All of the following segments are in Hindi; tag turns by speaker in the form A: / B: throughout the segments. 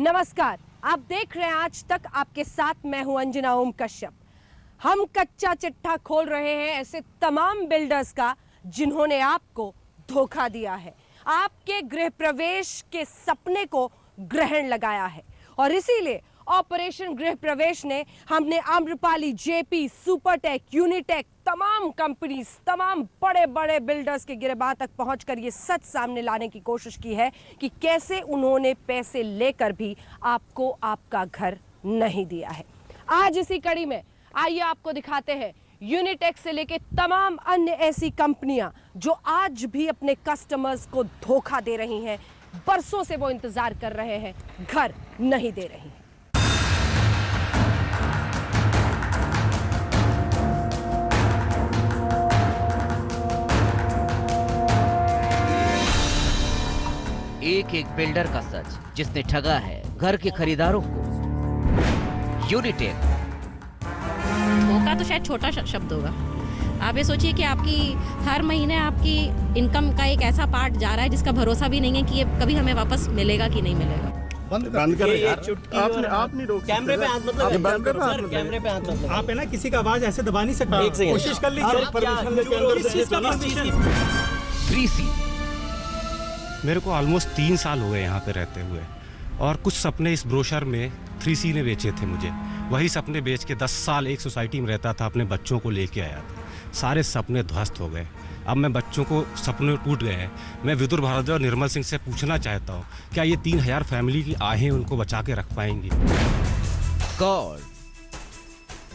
A: नमस्कार, आप देख रहे हैं आज तक। आपके साथ मैं हूं अंजना ओम कश्यप। हम कच्चा चिट्ठा खोल रहे हैं ऐसे तमाम बिल्डर्स का जिन्होंने आपको धोखा दिया है, आपके गृह प्रवेश के सपने को ग्रहण लगाया है। और इसीलिए ऑपरेशन गृह प्रवेश ने हमने आम्रपाली, जेपी, सुपरटेक, यूनिटेक, तमाम कंपनीज, तमाम बड़े बड़े बिल्डर्स के गिरबान तक पहुंचकर ये सच सामने लाने की कोशिश की है कि कैसे उन्होंने पैसे लेकर भी आपको आपका घर नहीं दिया है। आज इसी कड़ी में आइए आपको दिखाते हैं यूनिटेक से लेके तमाम अन्य ऐसी कंपनियां जो आज भी अपने कस्टमर्स को धोखा दे रही हैं। बरसों से वो इंतजार कर रहे हैं, घर नहीं दे रही हैं।
B: एक एक बिल्डर का सच जिसने ठगा है घर के खरीदारों को। यूनिटेक।
C: धोखा तो शायद छोटा शब्द होगा। आप ये सोचिए कि आपकी हर महीने आपकी इनकम का एक ऐसा पार्ट जा रहा है जिसका भरोसा भी नहीं है कि ये कभी हमें वापस मिलेगा कि नहीं मिलेगा।
D: बंद करो यार। आप नहीं रोक
E: कैमरे पे हाथ मत लगाओ। कैमरे पे हाथ मत लगाओ।
D: आप है ना, किसी का आवाज ऐसे दबा नहीं सकते। कोशिश कर लीजिए। परमिशन लेके अंदर से
B: 3C।
F: मेरे को ऑलमोस्ट 3 साल हो गए यहाँ पे रहते हुए, और कुछ सपने इस ब्रोशर में 3C ने बेचे थे मुझे। वही सपने बेच के 10 साल एक सोसाइटी में रहता था, अपने बच्चों को लेके आया था। सारे सपने ध्वस्त हो गए। अब मैं बच्चों को, सपने टूट गए हैं। मैं विदुर भारद्वाज और निर्मल सिंह से पूछना चाहता हूँ, क्या ये 3000 फैमिली की आहें उनको बचा के रख पाएंगी?
B: God.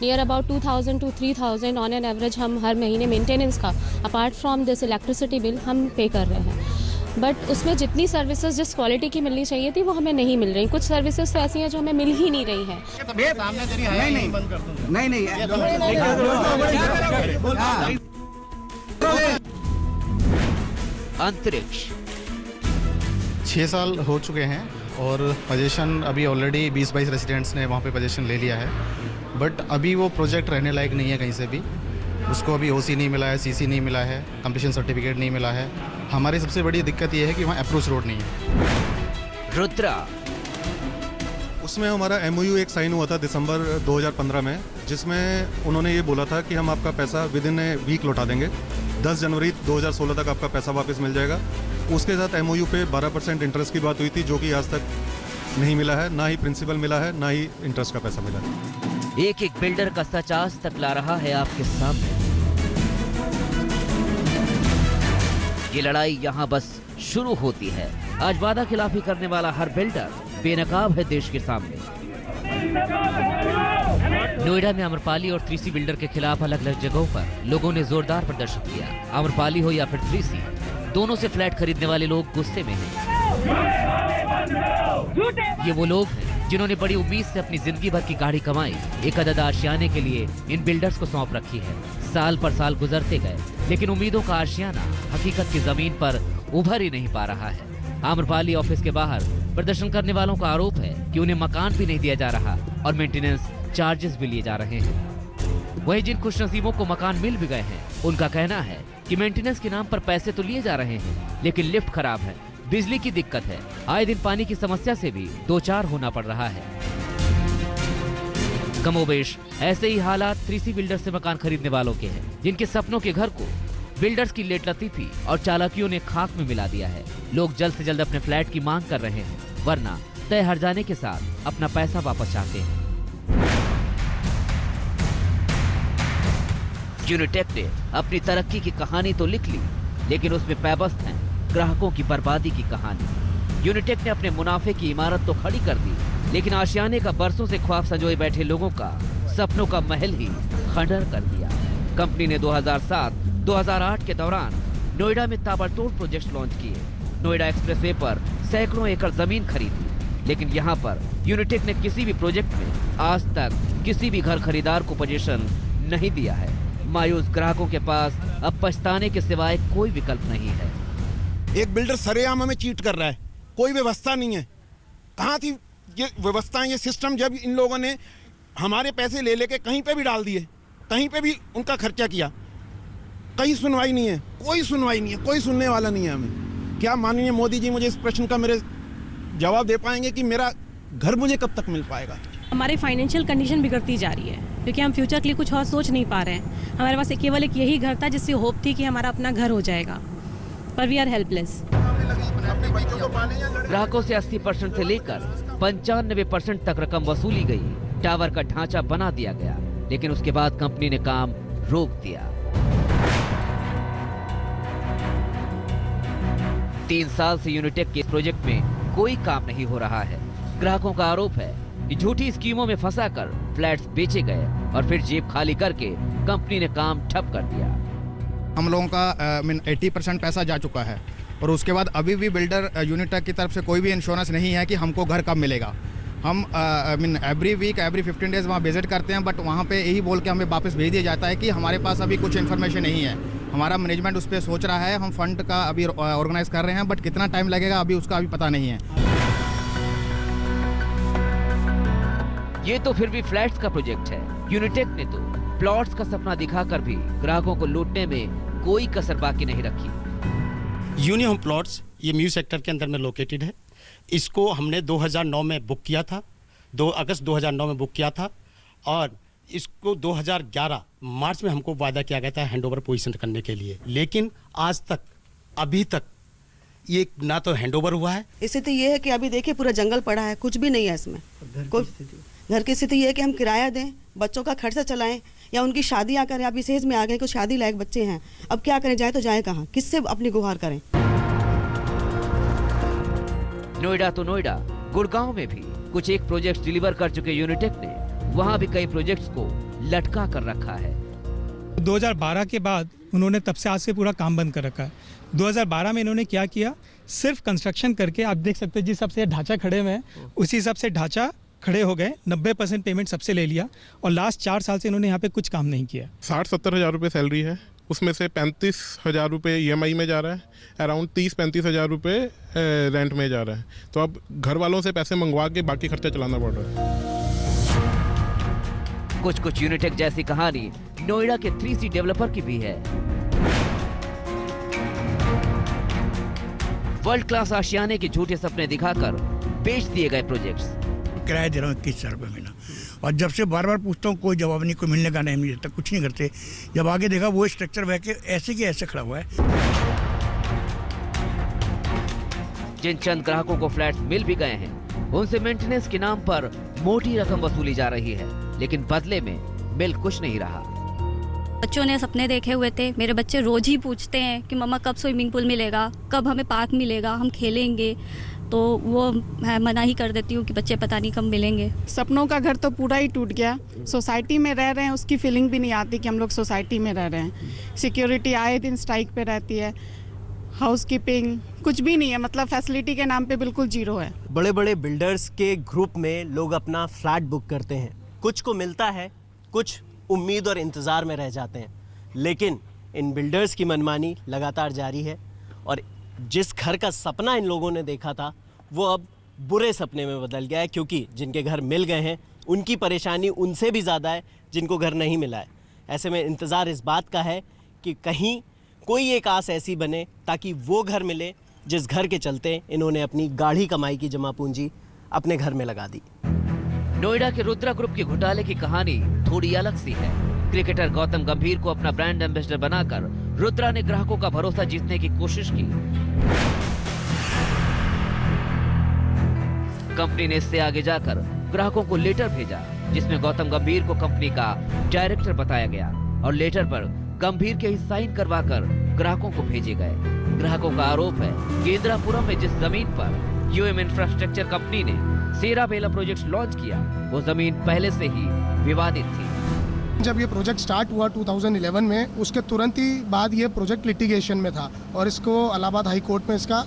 G: Near about 2000 to 3000 on an average हम हर महीने मेंटेनेंस का, apart from this electricity bill, हम पे कर रहे हैं। बट उसमें जितनी सर्विसेज जिस क्वालिटी की मिलनी चाहिए थी वो हमें नहीं मिल रही। कुछ सर्विसेज तो ऐसी हैं जो हमें मिल ही नहीं रही हैं।
B: अंतरिक्ष।
H: 6 साल हो चुके हैं और पोजीशन अभी ऑलरेडी 20-22 रेसिडेंट्स ने वहाँ पे पोजीशन ले लिया है। बट अभी वो प्रोजेक्ट रहने लायक नहीं है कहीं से भी। उसको अभी ओसी नहीं मिला है, सीसी नहीं मिला है, कंप्लीशन सर्टिफिकेट नहीं मिला है। हमारी सबसे बड़ी दिक्कत ये है कि वहाँ अप्रोच रोड नहीं है।
B: रुद्रा।
I: उसमें हमारा MOU एक साइन हुआ था दिसंबर 2015 में, जिसमें उन्होंने ये बोला था कि हम आपका पैसा विद इन ए वीक लौटा देंगे। 10 जनवरी 2016 तक आपका पैसा वापस मिल जाएगा। उसके साथ MOU पे 12% इंटरेस्ट की बात हुई थी, जो कि आज तक नहीं मिला है। ना ही प्रिंसिपल मिला है, ना ही इंटरेस्ट का पैसा मिला है।
B: एक एक बिल्डर का सच आज तक ला रहा है आपके सामने। ये लड़ाई यहाँ बस शुरू होती है। आज वादा खिलाफी करने वाला हर बिल्डर बेनकाब है देश के सामने। नोएडा में आम्रपाली और 3C बिल्डर के खिलाफ अलग अलग जगहों पर लोगों ने जोरदार प्रदर्शन किया। आम्रपाली हो या फिर 3C, दोनों से फ्लैट खरीदने वाले लोग गुस्से में हैं। ये वो लोग हैं जिन्होंने बड़ी उम्मीद से अपनी जिंदगी भर की गाड़ी कमाई एक अदद आशियाने के लिए इन बिल्डर्स को सौंप रखी है। साल पर साल गुजरते गए, लेकिन उम्मीदों का आशियाना हकीकत की जमीन पर उभर ही नहीं पा रहा है। आम्रपाली ऑफिस के बाहर प्रदर्शन करने वालों का आरोप है कि उन्हें मकान भी नहीं दिया जा रहा और मेंटेनेंस चार्जेस भी लिए जा रहे हैं। वहीं जिन खुशनसीबों को मकान मिल भी गए हैं, उनका कहना है कि मेंटेनेंस के नाम पर पैसे तो लिए जा रहे हैं, लेकिन लिफ्ट खराब है, बिजली की दिक्कत है, आए दिन पानी की समस्या से भी 2-4 होना पड़ रहा है। कमोबेश ऐसे ही हालात 3C बिल्डर से मकान खरीदने वालों के हैं, जिनके सपनों के घर को बिल्डर्स की लेट लतीफी और चालाकियों ने खाक में मिला दिया है। लोग जल्द से जल्द अपने फ्लैट की मांग कर रहे हैं, वरना तय हर्जाने के साथ अपना पैसा वापस चाहते हैं। यूनिटेक ने अपनी तरक्की की कहानी तो लिख ली, लेकिन उसमें पैबस्त है ग्राहकों की बर्बादी की कहानी। यूनिटेक ने अपने मुनाफे की इमारत तो खड़ी कर दी, लेकिन आशियाने का बरसों से ख्वाब संजोए बैठे लोगों का सपनों का महल ही खंडर कर दिया। कंपनी ने 2007-2008 के दौरान नोएडा में ताबड़तोड़ प्रोजेक्ट लॉन्च किए। नोएडा एक्सप्रेसवे पर सैकड़ों एकड़ जमीन खरीदी, लेकिन यहाँ पर यूनिटेक ने किसी भी प्रोजेक्ट में आज तक किसी भी घर खरीदार को पोजीशन नहीं दिया है। मायूस ग्राहकों के पास अब पछताने के सिवाय कोई विकल्प नहीं है।
J: एक बिल्डर सरेआम हमें चीट कर रहा है, कोई व्यवस्था नहीं है। कहाँ थी ये व्यवस्था, ये सिस्टम, जब इन लोगों ने हमारे पैसे ले लेके कहीं पे भी डाल दिए, कहीं पे भी उनका खर्चा किया, कहीं सुनवाई नहीं है, कोई सुनवाई नहीं है, कोई सुनने वाला नहीं है हमें। क्या माननीय मोदी जी मुझे इस प्रश्न का मेरे जवाब दे पाएंगे कि मेरा
E: घर मुझे कब तक मिल पाएगा?
C: हमारी फाइनेंशियल कंडीशन बिगड़ती जा रही है क्योंकि हम फ्यूचर के लिए कुछ और सोच नहीं पा रहे हैं। हमारे पास केवल एक यही घर था जिससे होप थी कि हमारा अपना घर हो जाएगा, पर वी आर हेल्पलेस।
B: ग्राहकों से 80% से लेकर 95% तक रकम वसूली गई। टावर का ढांचा बना दिया गया, लेकिन उसके बाद कंपनी ने काम रोक दिया। 3 साल से यूनिटेक के प्रोजेक्ट में कोई काम नहीं हो रहा है। ग्राहकों का आरोप है कि झूठी स्कीमों में फंसाकर फ्लैट्स बेचे गए और फिर जेब खाली करके कंपनी ने काम ठप कर दिया।
H: हम लोगों का 80% पैसा जा चुका है और उसके बाद अभी भी बिल्डर यूनिटेक की तरफ से कोई भी इंश्योरेंस नहीं है कि हमको घर कब मिलेगा। हम एवरी वीक एवरी 15 डेज वहाँ विजिट करते हैं, बट वहाँ पे यही बोल के हमें वापस भेज दिया जाता है कि हमारे पास अभी कुछ इन्फॉर्मेशन नहीं है। हमारा मैनेजमेंट उस पर सोच रहा है, हम फंड का अभी ऑर्गेनाइज कर रहे हैं, बट कितना टाइम लगेगा अभी उसका अभी पता नहीं है।
B: ये तो फिर भी फ्लैट्स का प्रोजेक्ट है। यूनिटेक ने तो प्लॉट्स का सपना दिखाकर भी ग्राहकों को लूटने में कोई कसर बाकी नहीं रखी।
K: यूनियन प्लॉट्स ये म्यू सेक्टर के अंदर में लोकेटेड है। इसको हमने 2009 में बुक किया था, 2 अगस्त 2009 में बुक किया था और इसको 2011 मार्च में हमको वादा किया गया था हैंडओवर पोजीशन करने के लिए, लेकिन आज तक अभी तक ये ना तो हैंडओवर हुआ है।
L: स्थिति ये है कि अभी देखिए पूरा जंगल पड़ा है, कुछ भी नहीं है इसमें। घर की स्थिति ये है कि हम किराया दें, बच्चों का खर्चा चलाएं या उनकी शादियां करें। अब इस एज में आ गए, कुछ शादी लायक बच्चे हैं, अब क्या करें, जाए तो जाए कहाँ, किससे अपनी गुहार करें।
B: नोएडा तो नोएडा, गुड़गांव में भी कुछ एक प्रोजेक्ट डिलीवर कर चुके यूनिटेक ने वहां भी कई प्रोजेक्ट्स को लटका कर रखा है।
D: 2012 के बाद उन्होंने तब से आज से पूरा काम बंद कर रखा है। 2012 में इन्होंने क्या किया, सिर्फ कंस्ट्रक्शन करके, आप देख सकते हैं जिस हिसाब से ढांचा खड़े हुए हैं उसी हिसाब से ढांचा खड़े हो गए, 90% पेमेंट सबसे ले लिया और लास्ट 4 साल से इन्होंने यहाँ पे कुछ काम नहीं किया।
I: 60-70 हज़ार रुपये सैलरी है, उसमें से 35 हज़ार रुपये EMI में जा रहा है, अराउंड 30-35 हज़ार रुपये रेंट में जा रहा है। तो अब घर वालों से पैसे मंगवा के बाकी खर्चा चलाना पड़ रहा है।
B: कुछ यूनिटेक जैसी कहानी नोएडा के 3C डेवलपर की भी है। वर्ल्ड क्लास आशियाने के झूठे सपने दिखाकर बेच दिए गए प्रोजेक्ट्स।
K: किराया दे रहा हूँ 21,000 रुपये महीना और जब से बार बार पूछता हूँ कोई जवाब नहीं, कोई मिलने का नहीं देता, कुछ नहीं करते। जब आगे देखा वो स्ट्रक्चर वह के ऐसे के ऐसे खड़ा हुआ है।
B: जिन चंद ग्राहकों को फ्लैट मिल भी गए हैं उनसे मेंटेनेंस के नाम पर मोटी रकम वसूली जा रही है, लेकिन बदले में मिल कुछ नहीं रहा।
C: बच्चों ने सपने देखे हुए थे। मेरे बच्चे रोज ही पूछते हैं कि मम्मा कब स्विमिंग पूल मिलेगा, कब हमें पार्क मिलेगा, हम खेलेंगे। तो वो मैं मना ही कर देती हूँ कि बच्चे पता नहीं कब मिलेंगे।
L: सपनों का घर तो पूरा ही टूट गया। सोसाइटी में रह रहे हैं, उसकी फीलिंग भी नहीं आती कि हम लोग सोसाइटी में रह रहे हैं। सिक्योरिटी आए दिन स्ट्राइक पे रहती है, हाउसकीपिंग कुछ भी नहीं है, मतलब फैसिलिटी के नाम पे बिल्कुल जीरो है।
E: बड़े बड़े बिल्डर्स के ग्रुप में लोग अपना फ्लैट बुक करते हैं, कुछ को मिलता है, कुछ उम्मीद और इंतज़ार में रह जाते हैं, लेकिन इन बिल्डर्स की मनमानी लगातार जारी है और जिस घर का सपना इन लोगों ने देखा था वो अब बुरे सपने में बदल गया है, क्योंकि जिनके घर मिल गए हैं उनकी परेशानी उनसे भी ज़्यादा है जिनको घर नहीं मिला है। ऐसे में इंतज़ार इस बात का है कि कहीं कोई एक आस ऐसी बने ताकि वो घर मिले जिस घर के चलते इन्होंने अपनी गाढ़ी कमाई की जमा पूंजी अपने घर में लगा दी।
B: नोएडा के रुद्रा ग्रुप के घोटाले की कहानी थोड़ी अलग सी है। क्रिकेटर गौतम गंभीर को अपना ब्रांड एम्बेसडर बनाकर रुद्रा ने ग्राहकों का भरोसा जीतने की कोशिश की। कंपनी ने इससे आगे जाकर ग्राहकों को लेटर भेजा जिसमें गौतम गंभीर को कंपनी का डायरेक्टर बताया गया और लेटर पर गंभीर के ही साइन करवाकर ग्राहकों को भेजे गए। ग्राहकों का आरोप है कि इंदिरापुरम में जिस जमीन पर यूएम इंफ्रास्ट्रक्चर कंपनी ने सेरा बेला प्रोजेक्ट लॉन्च किया वो जमीन पहले से ही विवादित थी।
M: जब ये प्रोजेक्ट स्टार्ट हुआ 2011 में, उसके तुरंत ही बाद ये प्रोजेक्ट लिटिगेशन में था और इसको इलाहाबाद हाई कोर्ट में इसका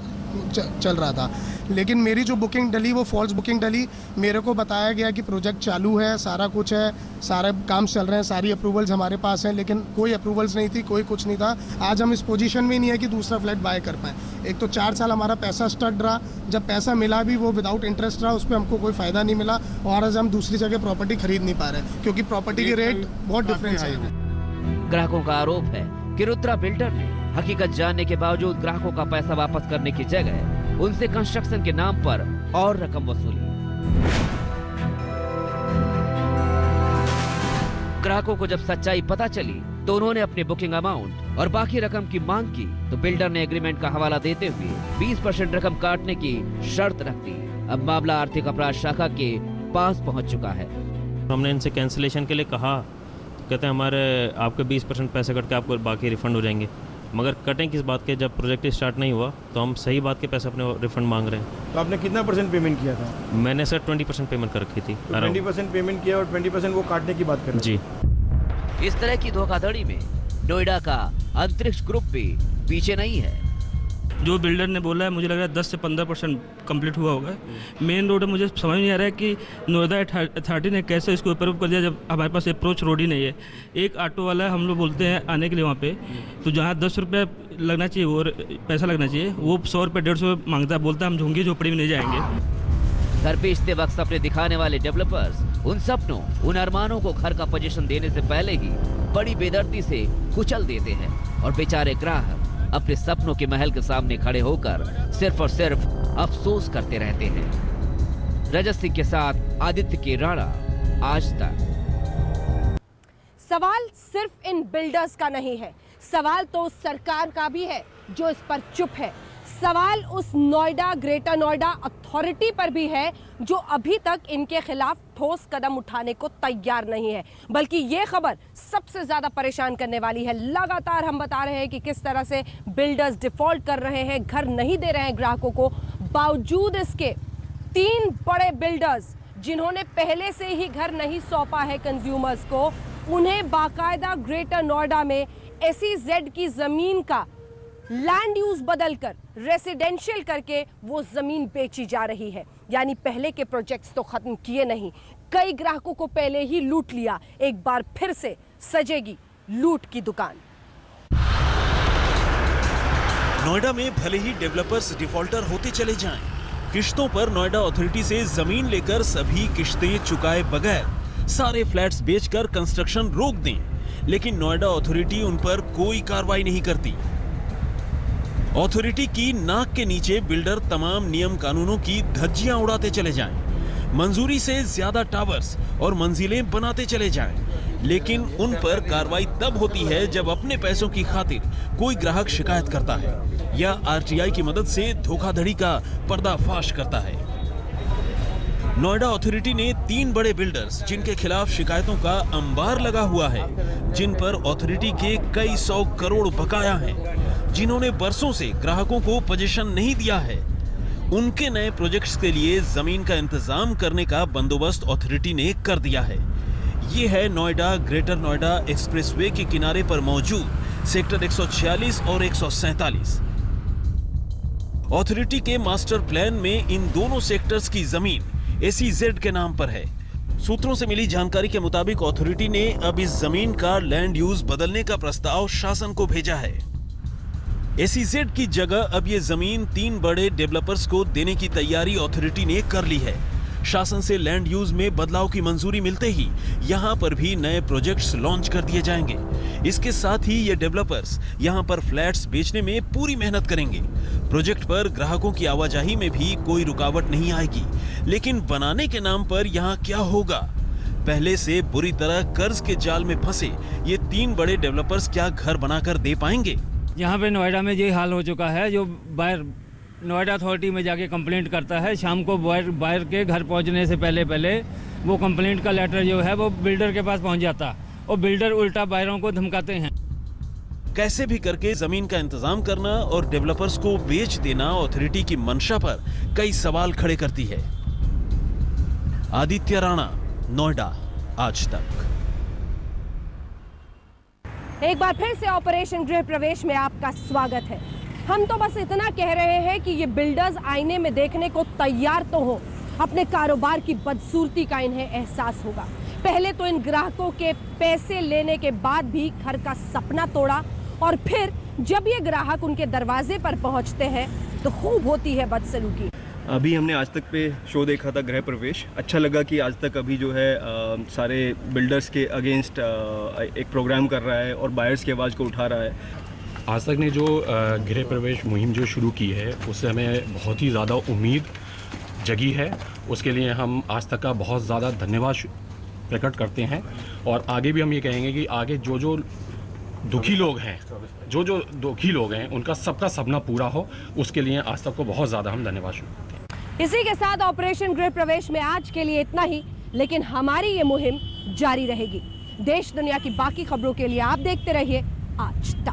M: चल रहा था। लेकिन मेरी जो बुकिंग डली वो फॉल्स बुकिंग डली। मेरे को बताया गया कि प्रोजेक्ट चालू है, सारा कुछ है, सारे काम चल रहे हैं, सारी अप्रूवल्स हमारे पास हैं, लेकिन कोई अप्रूवल्स नहीं थी, कोई कुछ नहीं था। आज हम इस पोजीशन में नहीं है कि दूसरा फ्लैट बाय कर पाएँ। एक तो 4 साल हमारा पैसा स्टक रहा, जब पैसा मिला भी वो विदाउट इंटरेस्ट रहा, उस पर हमको कोई फ़ायदा नहीं मिला और आज हम दूसरी जगह प्रॉपर्टी खरीद नहीं पा रहे क्योंकि प्रॉपर्टी की रेट बहुत डिफरेंस है।
B: ग्राहकों का आरोप है कि रुद्रा बिल्डर ने हकीकत जानने के बावजूद ग्राहकों का पैसा वापस करने की जगह उनसे कंस्ट्रक्शन के नाम पर और रकम वसूली। ग्राहकों को जब सच्चाई पता चली तो उन्होंने अपने बुकिंग अमाउंट और बाकी रकम की मांग की, तो बिल्डर ने एग्रीमेंट का हवाला देते हुए 20% रकम काटने की शर्त रख दी। अब मामला आर्थिक अपराध शाखा के पास पहुंच चुका है।
N: हमने इनसे कैंसिलेशन के लिए कहा, कहते हैं हमारे आपके 20% पैसे कट के आपको बाकी रिफंड हो जाएंगे, मगर कटें किस बात के, जब प्रोजेक्ट स्टार्ट नहीं हुआ तो हम सही बात के पैसे अपने रिफंड मांग रहे हैं।
O: तो आपने कितना % पेमेंट किया था?
N: मैंने सर 20% पेमेंट कर रखी थी।
O: तो 20% पेमेंट किया और 20% वो काटने की बात कर रहे
N: जी।
B: इस तरह की धोखाधड़ी में नोएडा का अंतरिक्ष ग्रुप भी पीछे नहीं है।
P: जो बिल्डर ने बोला है, मुझे लग रहा है 10 से 15% कंप्लीट हुआ होगा। मेन रोड है, मुझे समझ नहीं आ रहा है कि नोएडा अथॉरिटी ने कैसे इसको अप्रूव कर दिया जब हमारे पास अप्रोच रोड ही नहीं है। एक ऑटो वाला हम लोग बोलते हैं आने के लिए वहाँ पे, तो जहाँ 10 रुपये लगना चाहिए वो पैसा लगना चाहिए, वो 100 रुपये 150 मांगता है, बोलता है हम झुंगी झोपड़ी में नहीं जाएंगे।
B: घर बेचते वक्त सपने दिखाने वाले डेवलपर्स उन सपनों, उन अरमानों को घर का पोजीशन देने से पहले ही बड़ी बेदर्दी से कुचल देते हैं और बेचारे ग्राहक अपने सपनों के महल के सामने खड़े होकर सिर्फ और सिर्फ अफसोस करते रहते हैं। रजत सिंह के साथ आदित्य के राणा, आज तक।
A: सवाल सिर्फ इन बिल्डर्स का नहीं है, सवाल तो सरकार का भी है जो इस पर चुप है। सवाल उस नोएडा, ग्रेटर नोएडा अथॉरिटी पर भी है जो अभी तक इनके खिलाफ ठोस कदम उठाने को तैयार नहीं है। बल्कि ये खबर सबसे ज्यादा परेशान करने वाली है। लगातार हम बता रहे हैं कि किस तरह से बिल्डर्स डिफॉल्ट कर रहे हैं, घर नहीं दे रहे हैं ग्राहकों को। बावजूद इसके 3 बड़े बिल्डर्स जिन्होंने पहले से ही घर नहीं सौंपा है कंज्यूमर्स को, उन्हें बाकायदा ग्रेटर नोएडा में SEZ की जमीन का लैंड यूज बदलकर रेसिडेंशियल करके वो जमीन बेची जा रही है। यानी पहले के प्रोजेक्ट्स तो खत्म किए नहीं, कई ग्राहकों को पहले ही लूट लिया। एक बार फिर से सजेगी लूट की दुकान।
Q: नोएडा में भले ही डेवलपर्स डिफॉल्टर होते चले जाएं, किश्तों पर नोएडा अथॉरिटी से जमीन लेकर सभी किश्तें चुकाए बगैर सारे फ्लैट्स बेचकर कंस्ट्रक्शन रोक दें, लेकिन नोएडा अथॉरिटी उन पर कोई कार्रवाई नहीं करती। अथॉरिटी की नाक के नीचे बिल्डर तमाम नियम कानूनों की धज्जियां उड़ाते चले जाएं, मंजूरी से ज्यादा टावर्स और मंजिलें बनाते चले जाएं, लेकिन उन पर कार्रवाई तब होती है जब अपने पैसों की खातिर कोई ग्राहक शिकायत करता है या RTI की मदद से धोखाधड़ी का पर्दाफाश करता है। नोएडा अथॉरिटी ने 3 बड़े बिल्डर्स जिनके खिलाफ शिकायतों का अंबार लगा हुआ है, जिन पर अथॉरिटी के कई 100 करोड़ बकाया हैं, जिन्होंने बरसों से ग्राहकों को पोजीशन नहीं दिया है, उनके नए प्रोजेक्ट्स के लिए जमीन का इंतजाम करने का बंदोबस्त अथॉरिटी ने कर दिया है। ये है नोएडा ग्रेटर नोएडा एक्सप्रेसवे के किनारे पर मौजूद सेक्टर 146 और 147। अथॉरिटी के मास्टर प्लान में इन दोनों सेक्टर्स की जमीन SEZ के नाम पर है। सूत्रों से मिली जानकारी के मुताबिक अथॉरिटी ने अब इस जमीन का लैंड यूज बदलने का प्रस्ताव शासन को भेजा है। SEZ की जगह अब ये जमीन 3 बड़े डेवलपर्स को देने की तैयारी अथॉरिटी ने कर ली है। शासन से लैंड यूज में बदलाव की मंजूरी मिलते ही यहाँ पर भी नए प्रोजेक्ट्स लॉन्च कर दिए जाएंगे। इसके साथ ही ये डेवलपर्स यहाँ पर फ्लैट्स बेचने में पूरी मेहनत करेंगे। प्रोजेक्ट पर ग्राहकों की आवाजाही में भी कोई रुकावट नहीं आएगी। लेकिन बनाने के नाम पर यहाँ क्या होगा? पहले से बुरी तरह कर्ज के जाल में फंसे ये 3 बड़े डेवलपर्स क्या घर बनाकर दे पाएंगे?
P: यहाँ पे नोएडा में ये हाल हो चुका है, जो बायर नोएडा अथॉरिटी में जाके कंप्लेंट करता है, शाम को बायर के घर पहुँचने से पहले वो कंप्लेंट का लेटर जो है वो बिल्डर के पास पहुँच जाता और बिल्डर उल्टा बायरों को धमकाते हैं।
Q: कैसे भी करके जमीन का इंतजाम करना और डेवलपर्स को बेच देना अथॉरिटी की मंशा पर कई सवाल खड़े करती है। आदित्य राणा, नोएडा, आज तक।
A: एक बार फिर से ऑपरेशन गृह प्रवेश में आपका स्वागत है। हम तो बस इतना कह रहे हैं कि ये बिल्डर्स आईने में देखने को तैयार तो हो, अपने कारोबार की बदसूरती का इन्हें एहसास होगा। पहले तो इन ग्राहकों के पैसे लेने के बाद भी घर का सपना तोड़ा, और फिर जब ये ग्राहक उनके दरवाजे पर पहुंचते हैं तो खूब होती है बदसलूकी।
R: अभी हमने आज तक पे शो देखा था गृह प्रवेश, अच्छा लगा कि आज तक अभी जो है सारे बिल्डर्स के अगेंस्ट एक प्रोग्राम कर रहा है और बायर्स की आवाज़ को उठा रहा है।
F: आज तक ने जो गृह प्रवेश मुहिम जो शुरू की है उससे हमें बहुत ही ज़्यादा उम्मीद
S: जगी है, उसके लिए हम आज तक का बहुत ज़्यादा धन्यवाद प्रकट करते हैं। और आगे भी हम ये कहेंगे कि आगे जो जो दुखी लोग हैं उनका सबका सपना पूरा हो, उसके लिए आज तक को बहुत ज़्यादा हम धन्यवाद करते हैं।
A: इसी के साथ ऑपरेशन गृह प्रवेश में आज के लिए इतना ही, लेकिन हमारी ये मुहिम जारी रहेगी। देश दुनिया की बाकी खबरों के लिए आप देखते रहिए आज तक।